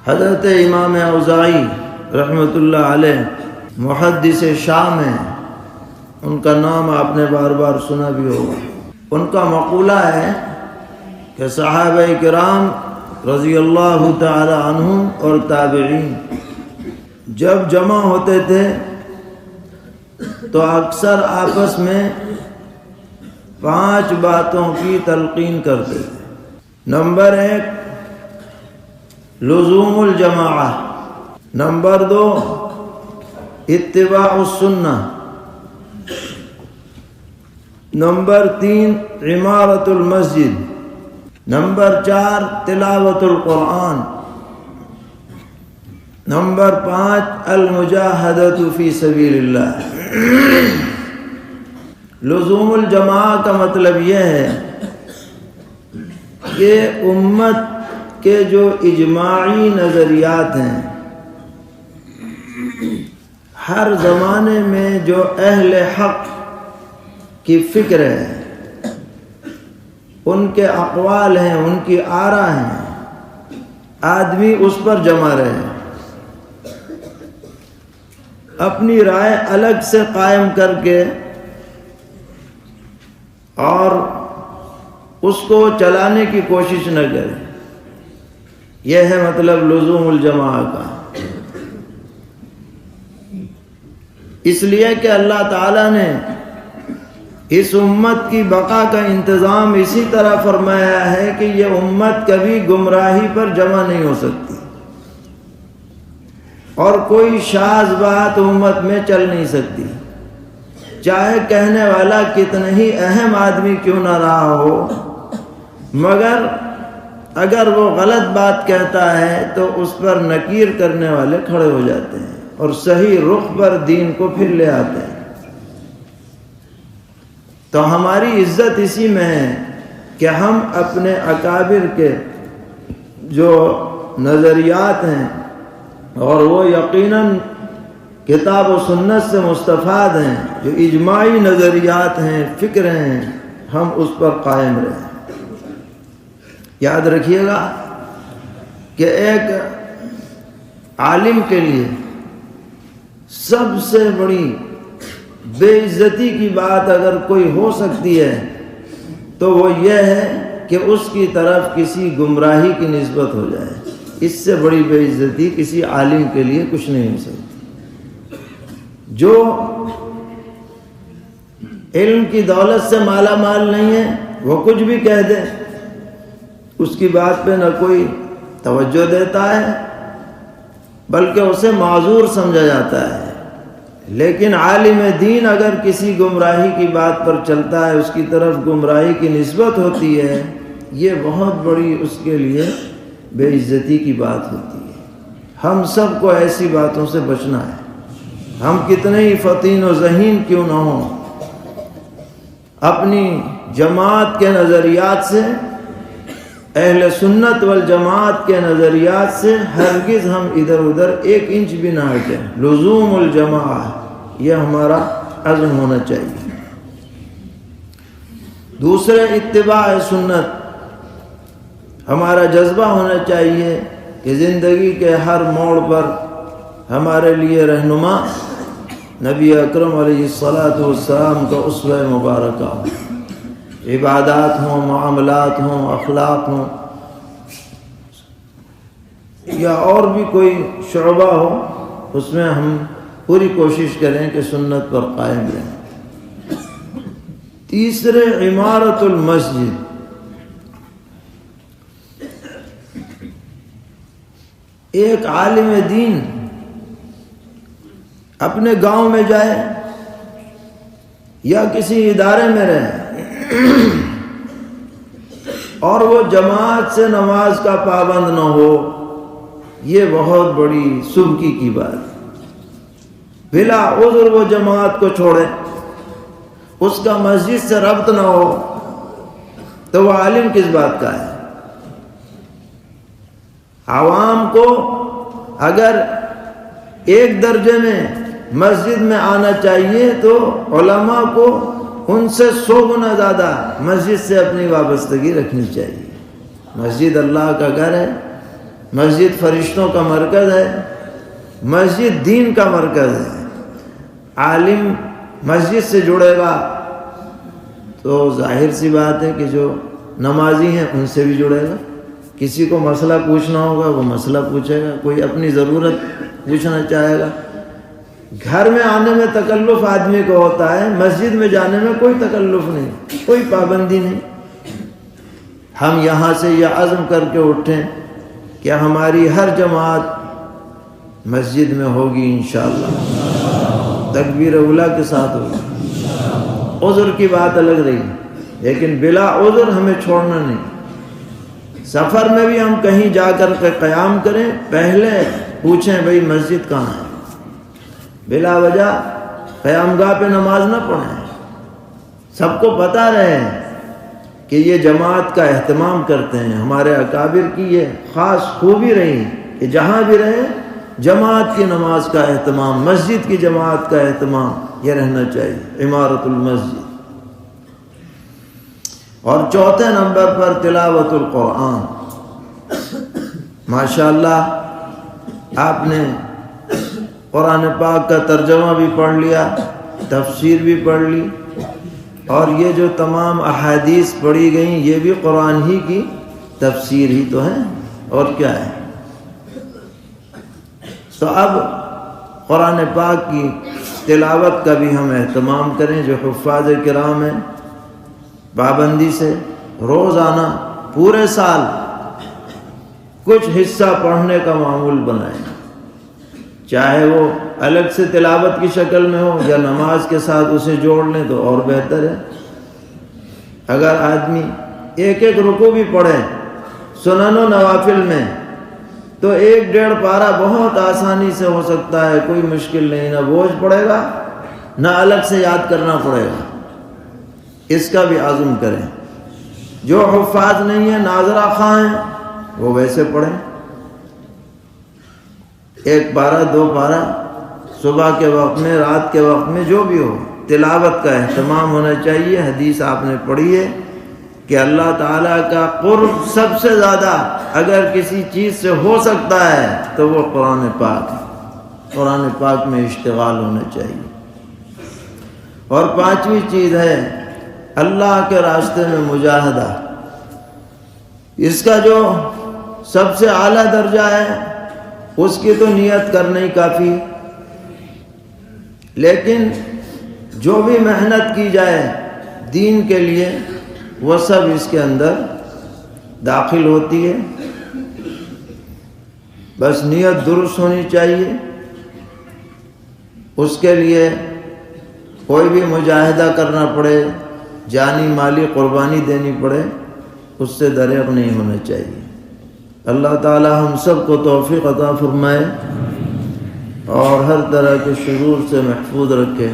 حضرت امام اوزاعی رحمۃ اللہ علیہ محدث شام ہیں، ان کا نام آپ نے بار بار سنا بھی ہوگا۔ ان کا مقولہ ہے کہ صحابہ کرام رضی اللہ تعالی عنہم اور تابعین جب جمع ہوتے تھے تو اکثر آپس میں 5 باتوں کی تلقین کرتے تھے۔ نمبر 1 لزوم الجماعہ، نمبر 2 اتباع السنہ، نمبر 3 عمارت المسجد، نمبر 4 تلاوت القرآن، نمبر 5 المجاہدۃ فی سبیل اللہ۔ لزوم الجماعہ کا مطلب یہ ہے کہ امت کے جو اجماعی نظریات ہیں، ہر زمانے میں جو اہل حق کی فکر ہے، ان کے اقوال ہیں، ان کی آراء ہیں، آدمی اس پر جمع رہے، اپنی رائے الگ سے قائم کر کے اور اس کو چلانے کی کوشش نہ کرے۔ یہ ہے مطلب لزوم الجماعہ کا۔ اس لیے کہ اللہ تعالیٰ نے اس امت کی بقا کا انتظام اسی طرح فرمایا ہے کہ یہ امت کبھی گمراہی پر جمع نہیں ہو سکتی، اور کوئی شاذ بات امت میں چل نہیں سکتی، چاہے کہنے والا کتنا ہی اہم آدمی کیوں نہ رہا ہو، مگر اگر وہ غلط بات کہتا ہے تو اس پر نکیر کرنے والے کھڑے ہو جاتے ہیں اور صحیح رخ پر دین کو پھر لے آتے ہیں۔ تو ہماری عزت اسی میں ہے کہ ہم اپنے اکابر کے جو نظریات ہیں، اور وہ یقیناً کتاب و سنت سے مستفاد ہیں، جو اجماعی نظریات ہیں، فکریں ہیں، ہم اس پر قائم رہیں۔ یاد رکھیے گا کہ ایک عالم کے لیے سب سے بڑی بے عزتی کی بات اگر کوئی ہو سکتی ہے تو وہ یہ ہے کہ اس کی طرف کسی گمراہی کی نسبت ہو جائے۔ اس سے بڑی بے عزتی کسی عالم کے لیے کچھ نہیں ہو سکتی۔ جو علم کی دولت سے مالا مال نہیں ہے وہ کچھ بھی کہہ دے، اس کی بات پہ نہ کوئی توجہ دیتا ہے بلکہ اسے معذور سمجھا جاتا ہے۔ لیکن عالم دین اگر کسی گمراہی کی بات پر چلتا ہے، اس کی طرف گمراہی کی نسبت ہوتی ہے، یہ بہت بڑی اس کے لیے بے عزتی کی بات ہوتی ہے۔ ہم سب کو ایسی باتوں سے بچنا ہے، ہم کتنے ہی فطین و ذہین کیوں نہ ہوں، اپنی جماعت کے نظریات سے، اہل سنت والجماعت کے نظریات سے ہرگز ہم ادھر ادھر 1 انچ بھی نہ ہٹیں۔ لزوم الجماعہ یہ ہمارا عزم ہونا چاہیے۔ دوسرے اتباع سنت، ہمارا جذبہ ہونا چاہیے کہ زندگی کے ہر موڑ پر ہمارے لیے رہنما نبی اکرم علیہ الصلاۃ والسلام کا اسوہ مبارکہ ہو۔ عبادات ہوں، معاملات ہوں، اخلاق ہوں، یا اور بھی کوئی شعبہ ہو، اس میں ہم پوری کوشش کریں کہ سنت پر قائم رہیں۔ تیسرے عمارت المسجد، ایک عالم دین اپنے گاؤں میں جائے یا کسی ادارے میں رہے اور وہ جماعت سے نماز کا پابند نہ ہو، یہ بہت بڑی سبکی کی بات۔ بلا عذر وہ جماعت کو چھوڑے، اس کا مسجد سے ربط نہ ہو، تو وہ عالم کس بات کا ہے؟ عوام کو اگر 1 درجے میں مسجد میں آنا چاہیے تو علماء کو ان سے 100 گنا زیادہ مسجد سے اپنی وابستگی رکھنی چاہیے۔ مسجد اللہ کا گھر ہے، مسجد فرشتوں کا مرکز ہے، مسجد دین کا مرکز ہے۔ عالم مسجد سے جڑے گا تو ظاہر سی بات ہے کہ جو نمازی ہیں ان سے بھی جڑے گا۔ کسی کو مسئلہ پوچھنا ہوگا وہ مسئلہ پوچھے گا، کوئی اپنی ضرورت پوچھنا چاہے گا۔ گھر میں آنے میں تکلف آدمی کو ہوتا ہے، مسجد میں جانے میں کوئی تکلف نہیں، کوئی پابندی نہیں۔ ہم یہاں سے یہ عزم کر کے اٹھیں کہ ہماری ہر جماعت مسجد میں ہوگی انشاءاللہ، تکبیر اولیٰ کے ساتھ ہوگی۔ عذر کی بات الگ رہی، لیکن بلا عذر ہمیں چھوڑنا نہیں۔ سفر میں بھی ہم کہیں جا کر کے قیام کریں، پہلے پوچھیں بھئی مسجد کہاں ہے، بلا وجہ قیام گاہ پہ نماز نہ پڑھیں۔ سب کو پتہ رہے کہ یہ جماعت کا اہتمام کرتے ہیں۔ ہمارے اکابر کی یہ خاص خوبی رہی کہ جہاں بھی رہیں جماعت کی نماز کا اہتمام، مسجد کی جماعت کا اہتمام یہ رہنا چاہیے، عمارت المسجد۔ اور چوتھے نمبر پر تلاوت القرآن۔ ماشاءاللہ آپ نے قرآن پاک کا ترجمہ بھی پڑھ لیا، تفسیر بھی پڑھ لی، اور یہ جو تمام احادیث پڑھی گئیں یہ بھی قرآن ہی کی تفسیر ہی تو ہے، اور کیا ہے۔ تو اب قرآن پاک کی تلاوت کا بھی ہم اہتمام کریں۔ جو حفاظ کرام ہیں پابندی سے روزانہ پورے سال کچھ حصہ پڑھنے کا معمول بنائیں، چاہے وہ الگ سے تلاوت کی شکل میں ہو یا نماز کے ساتھ اسے جوڑ لیں تو اور بہتر ہے۔ اگر آدمی ایک ایک رکوع بھی پڑھے سنن و نوافل میں تو 1-1.5 پارہ بہت آسانی سے ہو سکتا ہے، کوئی مشکل نہیں، نہ بوجھ پڑے گا نہ الگ سے یاد کرنا پڑے گا۔ اس کا بھی عزم کریں۔ جو حفاظ نہیں ہیں، ناظرہ خواہ ہیں، وہ ویسے پڑھیں، 1 پارہ 2 پارہ صبح کے وقت میں، رات کے وقت میں، جو بھی ہو تلاوت کا اہتمام ہونا چاہیے۔ حدیث آپ نے پڑھی ہے کہ اللہ تعالیٰ کا قرب سب سے زیادہ اگر کسی چیز سے ہو سکتا ہے تو وہ قرآن پاک ہے۔ قرآن پاک میں اشتغال ہونا چاہیے۔ اور 5ویں چیز ہے اللہ کے راستے میں مجاہدہ۔ اس کا جو سب سے اعلیٰ درجہ ہے اس کی تو نیت کرنا ہی کافی، لیکن جو بھی محنت کی جائے دین کے لیے وہ سب اس کے اندر داخل ہوتی ہے۔ بس نیت درست ہونی چاہیے۔ اس کے لیے کوئی بھی مجاہدہ کرنا پڑے، جانی مالی قربانی دینی پڑے، اس سے دریغ نہیں ہونا چاہیے۔ اللہ تعالی ہم سب کو توفیق عطا فرمائے اور ہر طرح کے شرور سے محفوظ رکھے۔